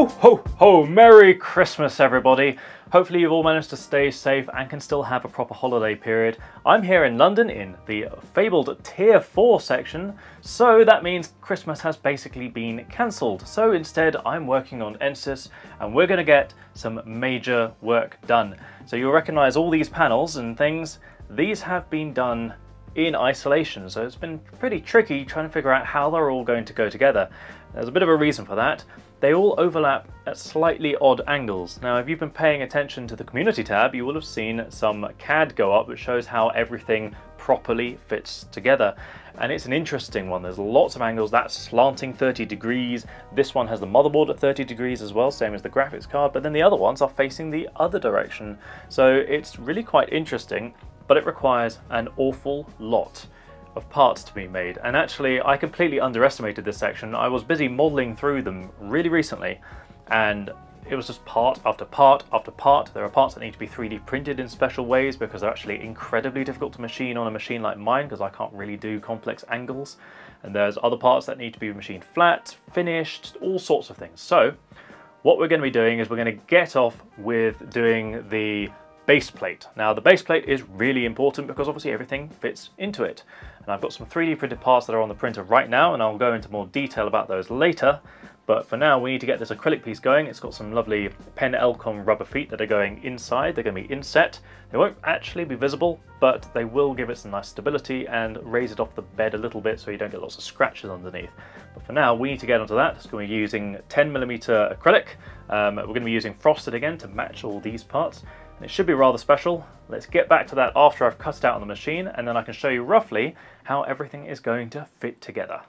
Ho ho ho! Merry Christmas everybody! Hopefully you've all managed to stay safe and can still have a proper holiday period. I'm here in London in the fabled Tier 4 section, so that means Christmas has basically been cancelled. So instead I'm working on Ensis and we're going to get some major work done. So you'll recognise all these panels and things. These have been done in isolation, so it's been pretty tricky trying to figure out how they're all going to go together. There's a bit of a reason for that. They all overlap at slightly odd angles. Now, if you've been paying attention to the community tab, you will have seen some CAD go up which shows how everything properly fits together. And it's an interesting one. There's lots of angles. That's slanting 30 degrees. This one has the motherboard at 30 degrees as well, same as the graphics card, but then the other ones are facing the other direction. So it's really quite interesting, but it requires an awful lot of parts to be made. And actually I completely underestimated this section. I was busy modeling through them really recently and it was just part after part after part. There are parts that need to be 3D printed in special ways because they're actually incredibly difficult to machine on a machine like mine because I can't really do complex angles. And there's other parts that need to be machined flat, finished, all sorts of things. So what we're going to be doing is we're going to get off with doing the base plate. Now the base plate is really important because obviously everything fits into it. And I've got some 3D printed parts that are on the printer right now and I'll go into more detail about those later. But for now we need to get this acrylic piece going. It's got some lovely Pen Elcom rubber feet that are going inside. They're going to be inset. They won't actually be visible, but they will give it some nice stability and raise it off the bed a little bit so you don't get lots of scratches underneath. But for now we need to get onto that. So we're using 10mm acrylic. We're going to be using frosted again to match all these parts. And it should be rather special. Let's get back to that after I've cut it out on the machine and then I can show you roughly how everything is going to fit together.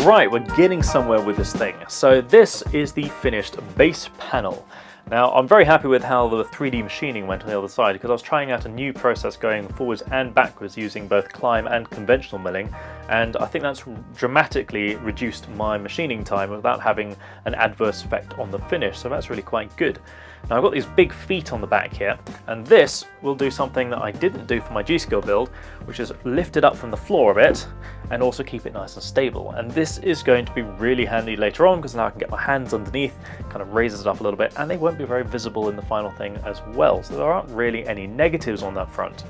Right, we're getting somewhere with this thing. So this is the finished base panel. Now, I'm very happy with how the 3D machining went on the other side, because I was trying out a new process going forwards and backwards using both climb and conventional milling, and I think that's dramatically reduced my machining time without having an adverse effect on the finish, so that's really quite good. Now, I've got these big feet on the back here, and this will do something that I didn't do for my G-Skill build, which is lift it up from the floor a bit and also keep it nice and stable. And this is going to be really handy later on, because now I can get my hands underneath, kind of raises it up a little bit, and they won't be very visible in the final thing as well. So there aren't really any negatives on that front.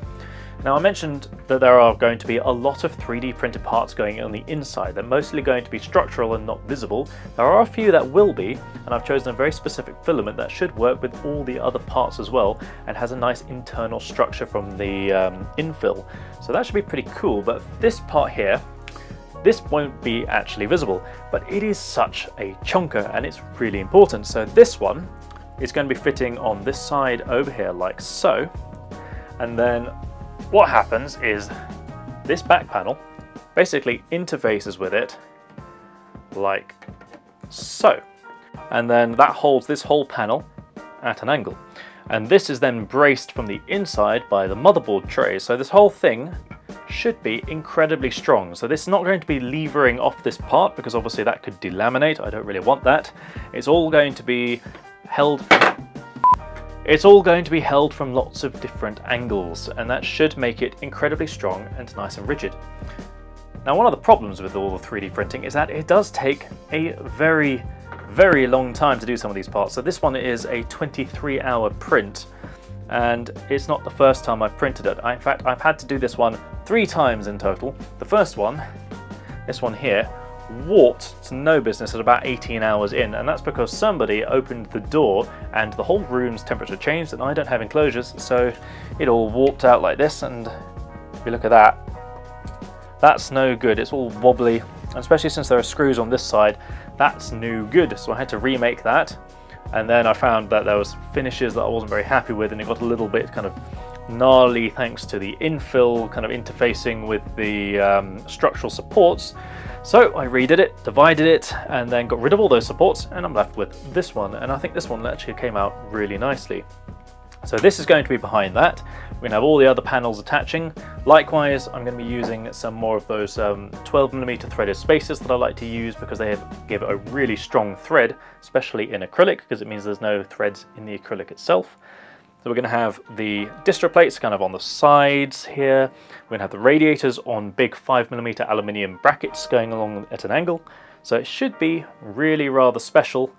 Now, I mentioned that there are going to be a lot of 3D printed parts going on the inside. They're mostly going to be structural and not visible. There are a few that will be, and I've chosen a very specific filament that should work with all the other parts as well, and has a nice internal structure from the infill. So that should be pretty cool, but this part here, this won't be actually visible, but it is such a chonker and it's really important. So this one is going to be fitting on this side over here like so, and then what happens is this back panel basically interfaces with it like so, and then that holds this whole panel at an angle, and this is then braced from the inside by the motherboard tray. So this whole thing should be incredibly strong. So this is not going to be levering off this part, because obviously that could delaminate. I don't really want that. It's all going to be held from lots of different angles, and that should make it incredibly strong and nice and rigid. Now, one of the problems with all the 3D printing is that it does take a very, very long time to do some of these parts. So this one is a 23-hour print, and it's not the first time I've printed it. In fact, I've had to do this one 3 times in total. The first one, this one here, warped to no business at about 18 hours in, and that's because somebody opened the door and the whole room's temperature changed, and I don't have enclosures, so it all warped out like this. And if you look at that, that's no good. It's all wobbly, and especially since there are screws on this side, that's no good. So I had to remake that, and then I found that there was finishes that I wasn't very happy with, and it got a little bit kind of gnarly thanks to the infill kind of interfacing with the structural supports. So I redid it, divided it, and then got rid of all those supports, and I'm left with this one. And I think this one actually came out really nicely. So this is going to be behind that. We're going to have all the other panels attaching. Likewise, I'm going to be using some more of those 12mm threaded spacers that I like to use, because they give a really strong thread, especially in acrylic, because it means there's no threads in the acrylic itself. So we're going to have the distro plates kind of on the sides here. We're going to have the radiators on big 5mm aluminium brackets going along at an angle. So it should be really rather special.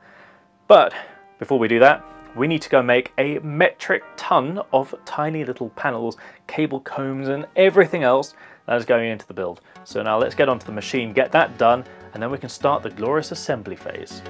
But before we do that, we need to go make a metric ton of tiny little panels, cable combs, and everything else that is going into the build. So now let's get onto the machine, get that done, and then we can start the glorious assembly phase.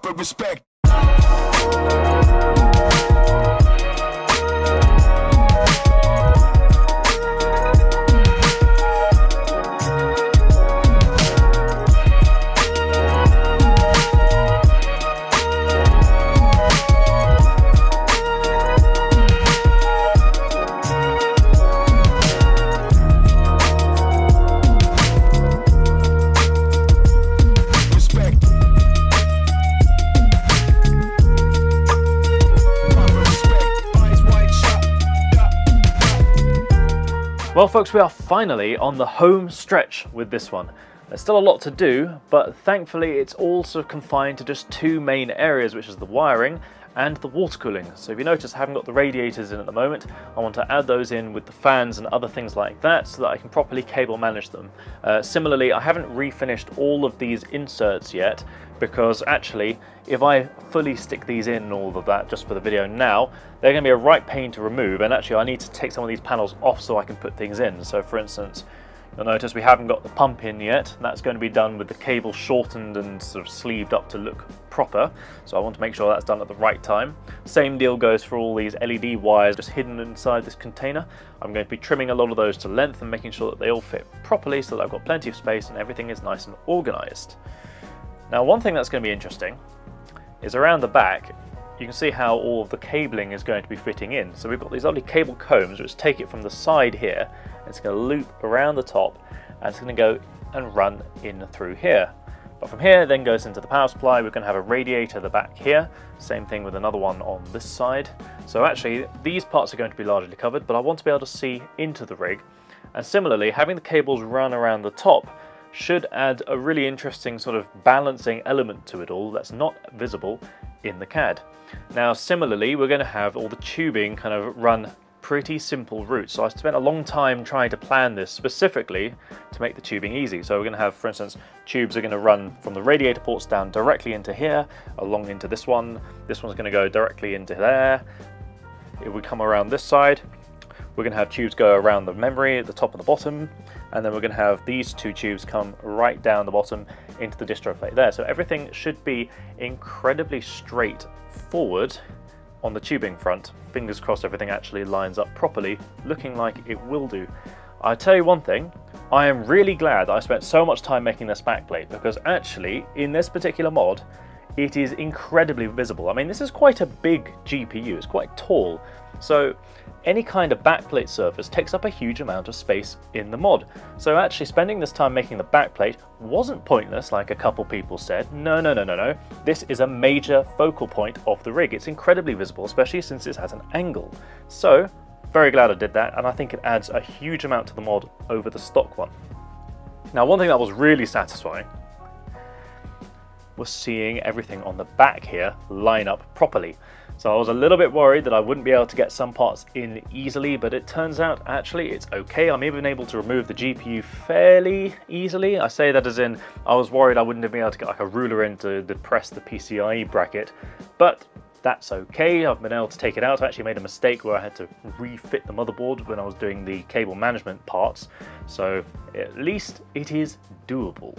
proper respect. Well folks, we are finally on the home stretch with this one. There's still a lot to do, but thankfully it's all sort of confined to just two main areas, which is the wiring and the water cooling. So if you notice I haven't got the radiators in at the moment, I want to add those in with the fans and other things like that so that I can properly cable manage them. Similarly, I haven't refinished all of these inserts yet, because actually if I fully stick these in and all of that just for the video now, they're going to be a right pain to remove, and actually I need to take some of these panels off so I can put things in. So for instance, you'll notice we haven't got the pump in yet. That's going to be done with the cable shortened and sort of sleeved up to look proper. So I want to make sure that's done at the right time. Same deal goes for all these LED wires just hidden inside this container. I'm going to be trimming a lot of those to length and making sure that they all fit properly so that I've got plenty of space and everything is nice and organized. Now, one thing that's going to be interesting is around the back, you can see how all of the cabling is going to be fitting in. So we've got these lovely cable combs which take it from the side here, and it's going to loop around the top, and it's going to go and run in through here. But from here then goes into the power supply. We're going to have a radiator at the back here, same thing with another one on this side. So actually these parts are going to be largely covered, but I want to be able to see into the rig. And similarly, having the cables run around the top should add a really interesting sort of balancing element to it all that's not visible in the CAD. Now similarly, we're going to have all the tubing kind of run pretty simple routes. So I spent a long time trying to plan this specifically to make the tubing easy. So we're going to have, for instance, tubes are going to run from the radiator ports down directly into here, along into this one's going to go directly into there. If we come around this side, we're going to have tubes go around the memory at the top and the bottom, and then we're going to have these two tubes come right down the bottom into the distro plate there. So everything should be incredibly straightforward on the tubing front. Fingers crossed everything actually lines up properly, looking like it will do. I'll tell you one thing, I am really glad that I spent so much time making this backplate, because actually in this particular mod it is incredibly visible. I mean, this is quite a big GPU, it's quite tall, so any kind of backplate surface takes up a huge amount of space in the mod. So actually spending this time making the backplate wasn't pointless like a couple people said. No. This is a major focal point of the rig. It's incredibly visible, especially since it has an angle. So very glad I did that, and I think it adds a huge amount to the mod over the stock one. Now, one thing that was really satisfying was seeing everything on the back here line up properly. So I was a little bit worried that I wouldn't be able to get some parts in easily, but it turns out actually it's okay. I'm even able to remove the GPU fairly easily. I say that as in I was worried I wouldn't be able to get like a ruler in to depress the PCIe bracket, but that's okay. I've been able to take it out. I actually made a mistake where I had to refit the motherboard when I was doing the cable management parts, so at least it is doable.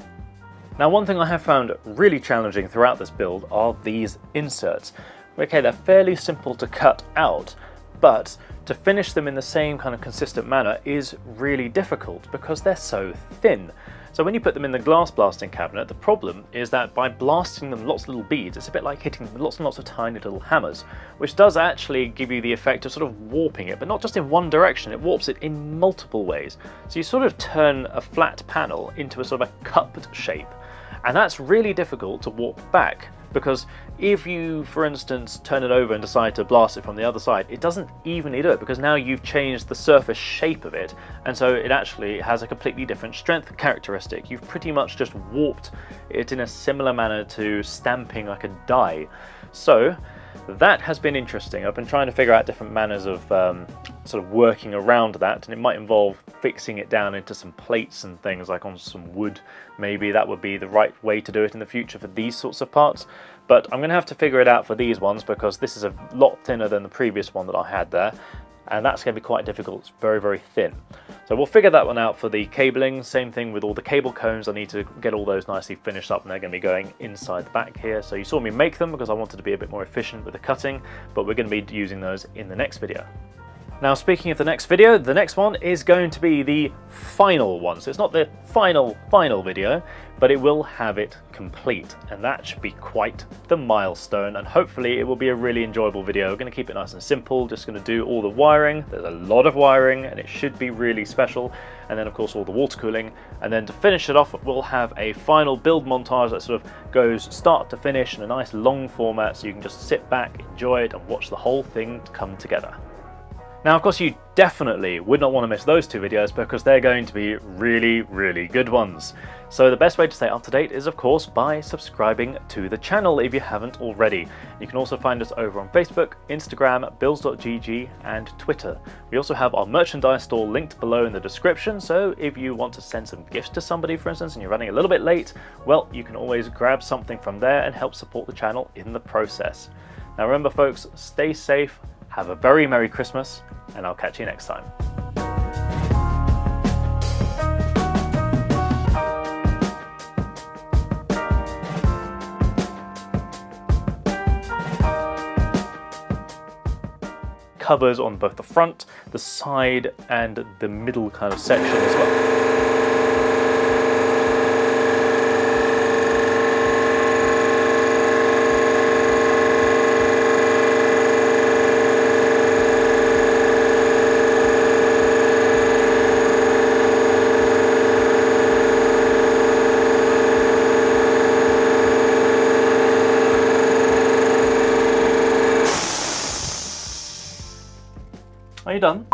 Now, one thing I have found really challenging throughout this build are these inserts. Okay, they're fairly simple to cut out, but to finish them in the same kind of consistent manner is really difficult because they're so thin. So when you put them in the glass blasting cabinet, the problem is that by blasting them lots of little beads, it's a bit like hitting lots and lots of tiny little hammers, which does actually give you the effect of sort of warping it, but not just in one direction, it warps it in multiple ways. So you sort of turn a flat panel into a sort of a cupped shape, and that's really difficult to warp back. Because if you, for instance, turn it over and decide to blast it from the other side, it doesn't evenly do it, because now you've changed the surface shape of it, and so it actually has a completely different strength characteristic. You've pretty much just warped it in a similar manner to stamping like a die. So that has been interesting. I've been trying to figure out different manners of sort of working around that, and it might involve fixing it down into some plates and things, like on some wood. Maybe that would be the right way to do it in the future for these sorts of parts, but I'm going to have to figure it out for these ones because this is a lot thinner than the previous one that I had there, and that's going to be quite difficult. It's very, very thin. So we'll figure that one out for the cabling. Same thing with all the cable cones. I need to get all those nicely finished up, and they're going to be going inside the back here. So you saw me make them because I wanted to be a bit more efficient with the cutting, but we're going to be using those in the next video. Now, speaking of the next video, the next one is going to be the final one. So it's not the final video, but it will have it complete, and that should be quite the milestone, and hopefully it will be a really enjoyable video. We're going to keep it nice and simple, just going to do all the wiring. There's a lot of wiring, and it should be really special. And then, of course, all the water cooling. And then to finish it off, we'll have a final build montage that sort of goes start to finish in a nice long format, so you can just sit back, enjoy it, and watch the whole thing come together. Now, of course, you definitely would not want to miss those two videos because they're going to be really, really good ones. So the best way to stay up to date is, of course, by subscribing to the channel if you haven't already. You can also find us over on Facebook, Instagram, builds.gg, and Twitter. We also have our merchandise store linked below in the description, so if you want to send some gifts to somebody, for instance, and you're running a little bit late, well, you can always grab something from there and help support the channel in the process. Now remember, folks, stay safe, have a very Merry Christmas, and I'll catch you next time. Covers on both the front, the side, and the middle kind of section as well. Are you done?